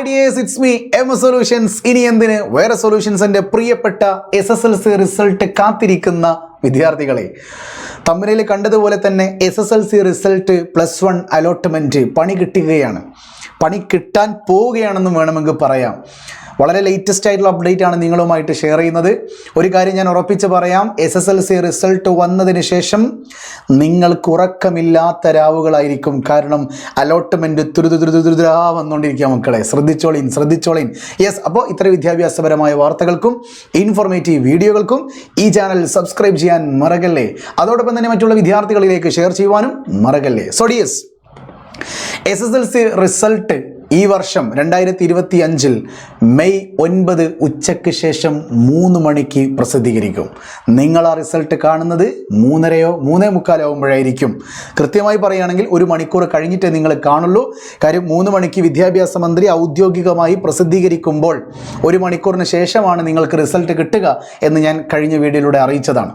Dears, it's me M solutions. ഇനി എന്തിന് വേറെ സൊല്യൂഷൻസിന്റെ പ്രിയപ്പെട്ട SSLC റിസൾട്ട് കാത്തിരിക്കുന്ന വിദ്യാർത്ഥികളെ, തമ്പനയിൽ കണ്ടതുപോലെ തന്നെ SSLC റിസൾട്ട് +1 അലോട്ട്മെന്റ് പണി കിട്ടുകയാണ്. പണി കിട്ടാൻ പോവുകയാണെന്നും വേണമെങ്കിൽ പറയാം. വളരെ ലേറ്റസ്റ്റ് ആയിട്ടുള്ള അപ്ഡേറ്റ് ആണ് നിങ്ങളുമായിട്ട് ഷെയർ ചെയ്യുന്നത്. ഒരു കാര്യം ഞാൻ ഉറപ്പിച്ച് പറയാം, SSLC റിസൾട്ട് വന്നതിന് ശേഷം നിങ്ങൾക്ക് ഉറക്കമില്ലാത്ത രാവുകളായിരിക്കും. കാരണം അലോട്ട്മെൻറ്റ് തുരുതുരാ വന്നുകൊണ്ടിരിക്കുക മക്കളെ. ശ്രദ്ധിച്ചോളിൻ. യെസ്, അപ്പോൾ ഇത്ര വിദ്യാഭ്യാസപരമായ വാർത്തകൾക്കും ഇൻഫോർമേറ്റീവ് വീഡിയോകൾക്കും ഈ ചാനൽ സബ്സ്ക്രൈബ് ചെയ്യാൻ മറക്കല്ലേ. അതോടൊപ്പം തന്നെ മറ്റുള്ള വിദ്യാർത്ഥികളിലേക്ക് ഷെയർ ചെയ്യുവാനും മറക്കല്ലേ. സോ ഡിയേഴ്സ്, SSLC റിസൾട്ട് ഈ വർഷം 2025 മെയ് 9 ഉച്ചയ്ക്ക് ശേഷം 3 മണിക്ക് പ്രസിദ്ധീകരിക്കും. നിങ്ങൾ ആ റിസൾട്ട് കാണുന്നത് 3:45 ആകുമ്പോഴായിരിക്കും. കൃത്യമായി പറയുകയാണെങ്കിൽ 1 മണിക്കൂർ കഴിഞ്ഞിട്ടേ നിങ്ങൾ കാണുള്ളൂ. കാര്യം 3 മണിക്ക് വിദ്യാഭ്യാസ മന്ത്രി ഔദ്യോഗികമായി പ്രസിദ്ധീകരിക്കുമ്പോൾ 1 മണിക്കൂറിന് ശേഷമാണ് നിങ്ങൾക്ക് റിസൾട്ട് കിട്ടുക എന്ന് ഞാൻ കഴിഞ്ഞ വീഡിയോയിലൂടെ അറിയിച്ചതാണ്.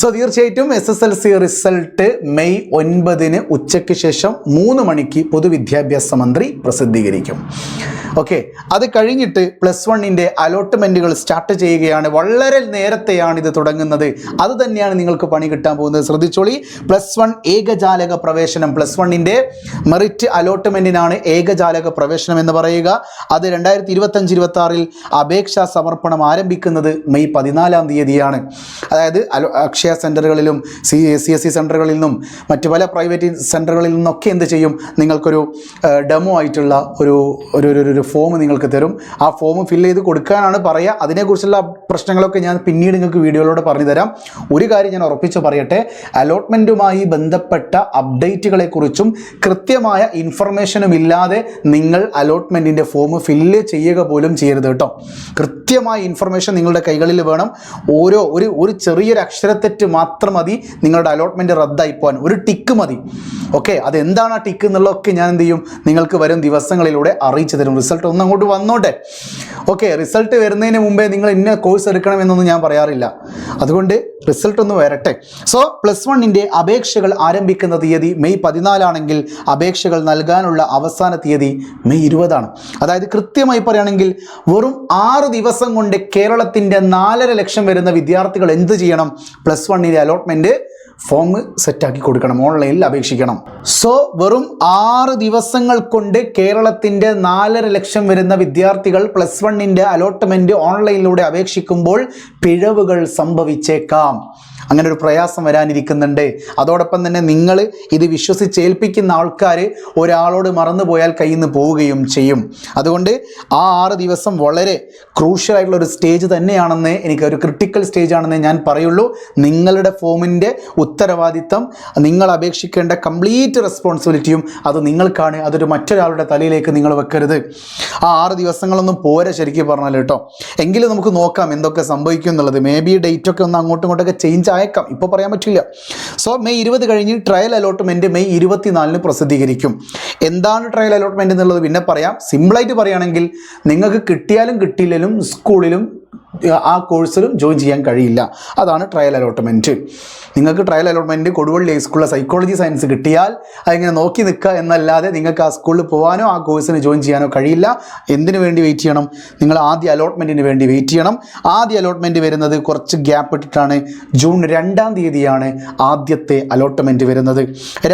സോ തീർച്ചയായിട്ടും SSLC റിസൾട്ട് മെയ് 9 ഉച്ചയ്ക്ക് ശേഷം 3 മണിക്ക് പൊതുവിദ്യാഭ്യാസ മന്ത്രി പ്രസിദ്ധീകരിക്കും. ഓക്കെ, അത് കഴിഞ്ഞിട്ട് +1ൻ്റെ അലോട്ട്മെൻറ്റുകൾ സ്റ്റാർട്ട് ചെയ്യുകയാണ്. വളരെ നേരത്തെയാണ് ഇത് തുടങ്ങുന്നത്. അത് തന്നെയാണ് നിങ്ങൾക്ക് പണി കിട്ടാൻ പോകുന്നത്. ശ്രദ്ധിച്ചോളി. +1 ഏകജാലക പ്രവേശനം, +1ൻ്റെ മെറിറ്റ് അലോട്ട്മെൻറ്റിനാണ് ഏകജാലക പ്രവേശനം എന്ന് പറയുക. അത് 2025-26 അപേക്ഷാ സമർപ്പണം ആരംഭിക്കുന്നത് മെയ് 14 തീയതിയാണ്. അതായത് അക്ഷയ സെൻറ്ററുകളിലും CSE സെൻറ്ററുകളിൽ നിന്നും മറ്റു പല പ്രൈവറ്റ് സെൻറ്ററുകളിൽ നിന്നൊക്കെ എന്ത് ചെയ്യും, നിങ്ങൾക്കൊരു ഡെമോ ആയിട്ടുള്ള ഒരു ഫോം നിങ്ങൾക്ക് തരും. ആ ഫോം ഫില്ല് ചെയ്ത് കൊടുക്കാനാണ് പറയുക. അതിനെക്കുറിച്ചുള്ള പ്രശ്നങ്ങളൊക്കെ ഞാൻ പിന്നീട് നിങ്ങൾക്ക് വീഡിയോയിലൂടെ പറഞ്ഞു തരാം. ഒരു കാര്യം ഞാൻ ഉറപ്പിച്ച് പറയട്ടെ, അലോട്ട്മെൻറ്റുമായി ബന്ധപ്പെട്ട അപ്ഡേറ്റുകളെക്കുറിച്ചും കൃത്യമായ ഇൻഫർമേഷനും ഇല്ലാതെ നിങ്ങൾ അലോട്ട്മെൻറ്റിൻ്റെ ഫോം ഫില്ല് ചെയ്യുക പോലും ചെയ്യരുത് കേട്ടോ. കൃത്യമായ ഇൻഫർമേഷൻ നിങ്ങളുടെ കൈകളിൽ വേണം. ഒരു ചെറിയൊരു അക്ഷരത്തെറ്റ് മാത്രം മതി നിങ്ങളുടെ അലോട്ട്മെൻറ്റ് റദ്ദായി പോകാൻ. ഒരു ടിക്ക് മതി. ഓക്കെ, അതെന്താണ് ആ ടിക്ക് എന്നുള്ളതൊക്കെ ഞാൻ എന്ത് ചെയ്യും, നിങ്ങൾക്ക് വരും ദിവസങ്ങളിലൂടെ അറിയിച്ചു തരും. റിസൾട്ട് ഒന്ന് അങ്ങോട്ട് വന്നോട്ടെ. ഓക്കെ, റിസൾട്ട് വരുന്നതിന് മുമ്പേ നിങ്ങൾ ഇന്ന കോഴ്സ് എടുക്കണമെന്നൊന്നും ഞാൻ പറയാറില്ല. അതുകൊണ്ട് റിസൾട്ട് ഒന്ന് വരട്ടെ. സോ +1ൻ്റെ അപേക്ഷകൾ ആരംഭിക്കുന്ന തീയതി മെയ് 14 ആണെങ്കിൽ അപേക്ഷകൾ നൽകാനുള്ള അവസാന തീയതി മെയ് 20 ആണ്. അതായത് കൃത്യമായി പറയുകയാണെങ്കിൽ വെറും 6 ദിവസം കൊണ്ട് കേരളത്തിൻ്റെ 4.5 ലക്ഷം വരുന്ന വിദ്യാർത്ഥികൾ എന്ത് ചെയ്യണം, +1ൻ്റെ അലോട്ട്മെൻറ്റ് ഫോം സെറ്റാക്കി കൊടുക്കണം, ഓൺലൈനിൽ അപേക്ഷിക്കണം. സോ വെറും 6 ദിവസങ്ങൾ കൊണ്ട് കേരളത്തിൻ്റെ 4.5 ലക്ഷം വരുന്ന വിദ്യാർത്ഥികൾ +1ൻ്റെ അലോട്ട്മെൻറ്റ് ഓൺലൈനിലൂടെ അപേക്ഷിക്കുമ്പോൾ പിഴവുകൾ സംഭവിച്ചേക്കാം. അങ്ങനെ ഒരു പ്രയാസം വരാനിരിക്കുന്നുണ്ട്. അതോടൊപ്പം തന്നെ നിങ്ങൾ ഇത് വിശ്വസിച്ചേൽപ്പിക്കുന്ന ആൾക്കാർ ഒരാളോട് മറന്നുപോയാൽ കയ്യിൽ നിന്ന് പോവുകയും ചെയ്യും. അതുകൊണ്ട് ആ 6 ദിവസം വളരെ ക്രൂഷ്യലായിട്ടുള്ള ഒരു സ്റ്റേജ് തന്നെയാണെന്ന്, ഒരു ക്രിട്ടിക്കൽ സ്റ്റേജ് ആണെന്ന് ഞാൻ പറയുള്ളൂ. നിങ്ങളുടെ ഫോമിൻ്റെ ഉത്തരവാദിത്തം, നിങ്ങൾ അപേക്ഷിക്കേണ്ട കംപ്ലീറ്റ് റെസ്പോൺസിബിലിറ്റിയും അത് നിങ്ങൾക്കാണ്. അതൊരു മറ്റൊരാളുടെ തലയിലേക്ക് നിങ്ങൾ വെക്കരുത്. ആ 6 ദിവസങ്ങളൊന്നും പോരെ ശരിക്കും പറഞ്ഞാൽ കേട്ടോ. എങ്കിലും നമുക്ക് നോക്കാം എന്തൊക്കെ സംഭവിക്കും എന്നുള്ളത്. മേ ബി ഡേറ്റൊക്കെ ഒന്ന് അങ്ങോട്ടും ഇങ്ങോട്ടൊക്കെ ചേഞ്ച് ആയേക്കാം, ഇപ്പോൾ പറയാൻ പറ്റില്ല. സോ മെയ് 20 കഴിഞ്ഞ് ട്രയൽ അലോട്ട്മെൻറ്റ് മെയ് 24 പ്രസിദ്ധീകരിക്കും. എന്താണ് ട്രയൽ അലോട്ട്മെൻറ്റ് എന്നുള്ളത് പിന്നെ പറയാം. സിമ്പിളായിട്ട് പറയുകയാണെങ്കിൽ നിങ്ങൾക്ക് കിട്ടിയാലും കിട്ടിയില്ലെങ്കിലും സ്കൂളിലും ആ കോഴ്സിലും ജോയിൻ ചെയ്യാൻ കഴിയില്ല. അതാണ് ട്രയൽ അലോട്ട്മെൻറ്റ്. നിങ്ങൾക്ക് ട്രയൽ അലോട്ട്മെൻറ്റ് കൊടുവള്ളി ഹൈസ്കൂളിലെ സൈക്കോളജി സയൻസ് കിട്ടിയാൽ അതിങ്ങനെ നോക്കി നിൽക്കുക എന്നല്ലാതെ നിങ്ങൾക്ക് ആ സ്കൂളിൽ പോകാനോ ആ കോഴ്സിന് ജോയിൻ ചെയ്യാനോ കഴിയില്ല. എന്തിനു വേണ്ടി വെയിറ്റ് ചെയ്യണം? നിങ്ങൾ ആദ്യ അലോട്ട്മെൻറ്റിന് വേണ്ടി വെയിറ്റ് ചെയ്യണം. ആദ്യ അലോട്ട്മെൻറ്റ് വരുന്നത് കുറച്ച് ഗ്യാപ്പ് ഇട്ടിട്ടാണ്. ജൂൺ 2 തീയതിയാണ് ആദ്യത്തെ അലോട്ട്മെൻറ്റ് വരുന്നത്.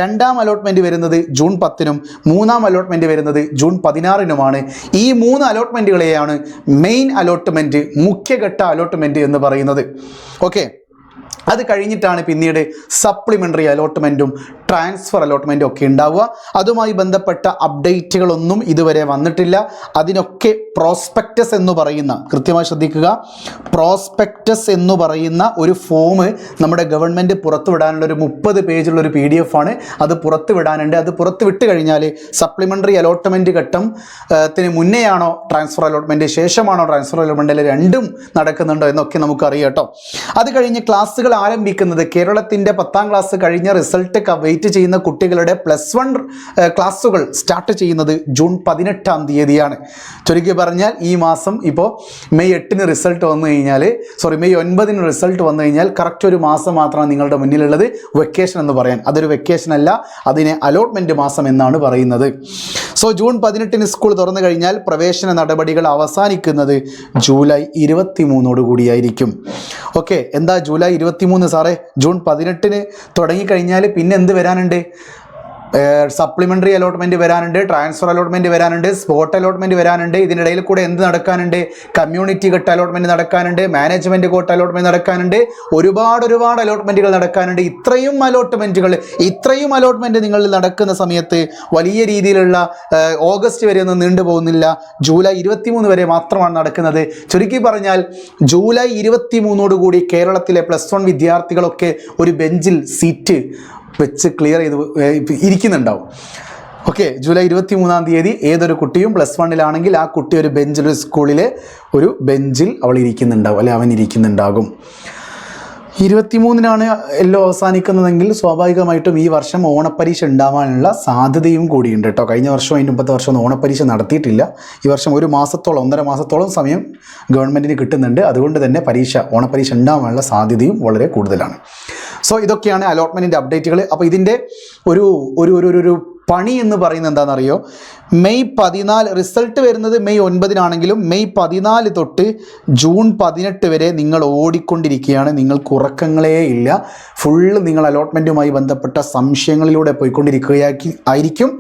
2ാം അലോട്ട്മെൻറ്റ് വരുന്നത് ജൂൺ 10-നും 3ാം അലോട്ട്മെൻറ്റ് വരുന്നത് ജൂൺ 16-നുമാണ്. ഈ 3 അലോട്ട്മെൻറ്റുകളെയാണ് മെയിൻ അലോട്ട്മെൻറ്റ്, മുഖ്യഘട്ട അലോട്ട്മെൻറ്റ് എന്ന് പറയുന്നത്. ഓക്കെ, അത് കഴിഞ്ഞിട്ടാണ് പിന്നീട് സപ്ലിമെൻ്ററി അലോട്ട്മെൻറ്റും ട്രാൻസ്ഫർ അലോട്ട്മെൻറ്റും ഒക്കെ ഉണ്ടാവുക. അതുമായി ബന്ധപ്പെട്ട അപ്ഡേറ്റുകളൊന്നും ഇതുവരെ വന്നിട്ടില്ല. അതിനൊക്കെ പ്രോസ്പെക്ടസ് എന്ന് പറയുന്ന, കൃത്യമായി ശ്രദ്ധിക്കുക, പ്രോസ്പെക്ടസ് എന്ന് പറയുന്ന ഒരു ഫോം നമ്മുടെ ഗവൺമെൻറ് പുറത്തുവിടാനുള്ളൊരു 30 പേജുള്ളൊരു PDF ആണ്. അത് പുറത്തുവിടാനുണ്ട്. അത് പുറത്തുവിട്ട് കഴിഞ്ഞാൽ സപ്ലിമെൻ്ററി അലോട്ട്മെൻറ്റ് ഘട്ടത്തിന് മുന്നെയാണോ ട്രാൻസ്ഫർ അലോട്ട്മെൻറ്റ്, ശേഷമാണോ ട്രാൻസ്ഫർ അലോട്ട്മെൻറ്റ്, രണ്ടും നടക്കുന്നുണ്ടോ എന്നൊക്കെ നമുക്കറിയാം കേട്ടോ. അത് കഴിഞ്ഞ് ക്ലാസ്സുകൾ ആരംഭിക്കുന്നത് കേരളത്തിൻ്റെ 10ാം ക്ലാസ് കഴിഞ്ഞ റിസൾട്ട് വെയിറ്റ് ചെയ്യുന്ന കുട്ടികളുടെ +1 ക്ലാസ്സുകൾ സ്റ്റാർട്ട് ചെയ്യുന്നത് ജൂൺ 18-ാം തീയതിയാണ്. ചുരുക്കി പറഞ്ഞാൽ ഈ മാസം ഇപ്പോൾ മെയ് 8-ന് റിസൾട്ട് വന്നു കഴിഞ്ഞാൽ മെയ് 9-ന് റിസൾട്ട് വന്നു കഴിഞ്ഞാൽ കറക്റ്റ് ഒരു മാസം മാത്രമാണ് നിങ്ങളുടെ മുന്നിലുള്ളത് വെക്കേഷൻ എന്ന് പറയാൻ. അതൊരു വെക്കേഷൻ അല്ല, അതിനെ അലോട്ട്മെൻറ്റ് മാസം എന്നാണ് പറയുന്നത്. ജൂൺ 18-ന് സ്കൂൾ തുറന്നു കഴിഞ്ഞാൽ പ്രവേശന നടപടികൾ അവസാനിക്കുന്നത് ജൂലൈ 23 കൂടിയായിരിക്കും. ഓക്കെ, എന്താ ജൂലൈ 23 സാറേ? ജൂൺ 18-ന് തുടങ്ങിക്കഴിഞ്ഞാൽ പിന്നെ എന്ത് വരാനുണ്ട്? സപ്ലിമെൻ്ററി അലോട്ട്മെൻറ്റ് വരാനുണ്ട്, ട്രാൻസ്ഫർ അലോട്ട്മെൻറ്റ് വരാനുണ്ട്, സ്പോട്ട് അലോട്ട്മെൻറ്റ് വരാനുണ്ട്. ഇതിനിടയിൽ കൂടെ എന്ത് നടക്കാനുണ്ട്? കമ്മ്യൂണിറ്റി കോട്ട അലോട്ട്മെൻറ്റ് നടക്കാനുണ്ട്, മാനേജ്മെൻറ്റ് കോട്ട അലോട്ട്മെൻറ്റ് നടക്കാനുണ്ട്, ഒരുപാട് അലോട്ട്മെൻറ്റുകൾ നടക്കാനുണ്ട്. ഇത്രയും അലോട്ട്മെൻറ്റ് നിങ്ങളിൽ നടക്കുന്ന സമയത്ത് വലിയ രീതിയിലുള്ള ഓഗസ്റ്റ് വരെ ഒന്നും നീണ്ടു പോകുന്നില്ല, ജൂലൈ 23 വരെ മാത്രമാണ് നടക്കുന്നത്. ചുരുക്കി പറഞ്ഞാൽ ജൂലൈ 23 കേരളത്തിലെ +1 വിദ്യാർത്ഥികളൊക്കെ ഒരു ബെഞ്ചിൽ സീറ്റ് വെച്ച് ക്ലിയർ ചെയ്ത് ഇരിക്കുന്നുണ്ടാവും. ഓക്കെ, ജൂലൈ 23-ാം തീയതി ഏതൊരു കുട്ടിയും +1-ലാണെങ്കിൽ ആ കുട്ടി ഒരു ബെഞ്ചിൽ, ഒരു സ്കൂളിലെ ഒരു ബെഞ്ചിൽ അവൾ ഇരിക്കുന്നുണ്ടാവും, അല്ലെ അവൻ ഇരിക്കുന്നുണ്ടാകും. 23-നാണ് എല്ലാം അവസാനിക്കുന്നതെങ്കിൽ സ്വാഭാവികമായിട്ടും ഈ വർഷം ഓണപ്പരീക്ഷ ഉണ്ടാവാനുള്ള സാധ്യതയും കൂടിയുണ്ട് കേട്ടോ. കഴിഞ്ഞ വർഷവും അതിൻ്റെ മുമ്പത്തെ വർഷമൊന്നും ഓണപ്പരീക്ഷ നടത്തിയിട്ടില്ല. ഈ വർഷം 1 മാസത്തോളം 1.5 മാസത്തോളം സമയം ഗവൺമെൻറ്റിന് കിട്ടുന്നുണ്ട്. അതുകൊണ്ട് തന്നെ ഓണപ്പരീക്ഷ ഉണ്ടാവാനുള്ള സാധ്യതയും വളരെ കൂടുതലാണ്. ഇതൊക്കെയാണ് അലോട്ട്മെൻറ്റിൻ്റെ അപ്ഡേറ്റുകൾ. അപ്പോൾ ഇതിൻ്റെ ഒരു പണി എന്ന് പറയുന്നത് എന്താണെന്നറിയോ? മെയ് 14 റിസൾട്ട് വരുന്നത് മെയ് 9-നാണെങ്കിലും മെയ് 14 തൊട്ട് ജൂൺ 18 വരെ നിങ്ങൾ ഓടിക്കൊണ്ടിരിക്കുകയാണ്. നിങ്ങൾക്ക് ഉറക്കങ്ങളേ ഇല്ല. ഫുള്ള് നിങ്ങൾ അലോട്ട്മെൻറ്റുമായി ബന്ധപ്പെട്ട സംശയങ്ങളിലൂടെ പോയിക്കൊണ്ടിരിക്കുകയായിരിക്കും.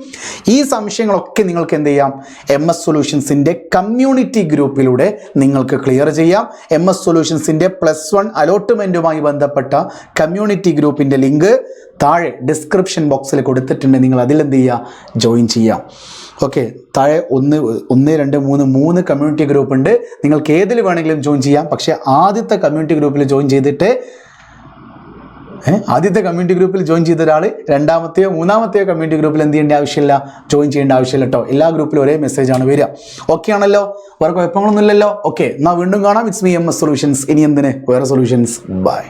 ഈ സംശയങ്ങളൊക്കെ നിങ്ങൾക്ക് എന്ത് ചെയ്യാം? MS സൊല്യൂഷൻസിൻ്റെ കമ്മ്യൂണിറ്റി ഗ്രൂപ്പിലൂടെ നിങ്ങൾക്ക് ക്ലിയർ ചെയ്യാം. MS സൊല്യൂഷൻസിൻ്റെ +1 അലോട്ട്മെൻറ്റുമായി ബന്ധപ്പെട്ട കമ്മ്യൂണിറ്റി ഗ്രൂപ്പിൻ്റെ ലിങ്ക് താഴെ ഡിസ്ക്രിപ്ഷൻ ബോക്സിൽ കൊടുത്തിട്ടുണ്ട്. നിങ്ങൾ അതിലെന്ത് ചെയ്യുക? ജോയിൻ ചെയ്യാം. ഓക്കെ, താഴെ 1, 2, 3 കമ്മ്യൂണിറ്റി ഗ്രൂപ്പ് ഉണ്ട്. നിങ്ങൾക്ക് ഏതിൽ വേണമെങ്കിലും ജോയിൻ ചെയ്യാം. പക്ഷേ ആദ്യത്തെ കമ്മ്യൂണിറ്റി ഗ്രൂപ്പിൽ ജോയിൻ ചെയ്തിട്ട് ആദ്യത്തെ കമ്മ്യൂണിറ്റി ഗ്രൂപ്പിൽ ജോയിൻ ചെയ്ത ഒരാൾ രണ്ടാമത്തെയോ മൂന്നാമത്തെയോ കമ്മ്യൂണിറ്റി ഗ്രൂപ്പിൽ എന്ത് ചെയ്യേണ്ട ആവശ്യമില്ല, ജോയിൻ ചെയ്യേണ്ട ആവശ്യമില്ല കേട്ടോ. എല്ലാ ഗ്രൂപ്പിലും ഒരേ മെസ്സേജാണ് വരിക. ഓക്കെ ആണല്ലോ? വേറെ കുഴപ്പങ്ങളൊന്നുമില്ലല്ലോ? ഓക്കെ, എന്നാൽ വീണ്ടും കാണാം. It's me MS solutions. ഇനി എന്തിന് വേറെ സൊല്യൂഷൻസ്. ബൈ.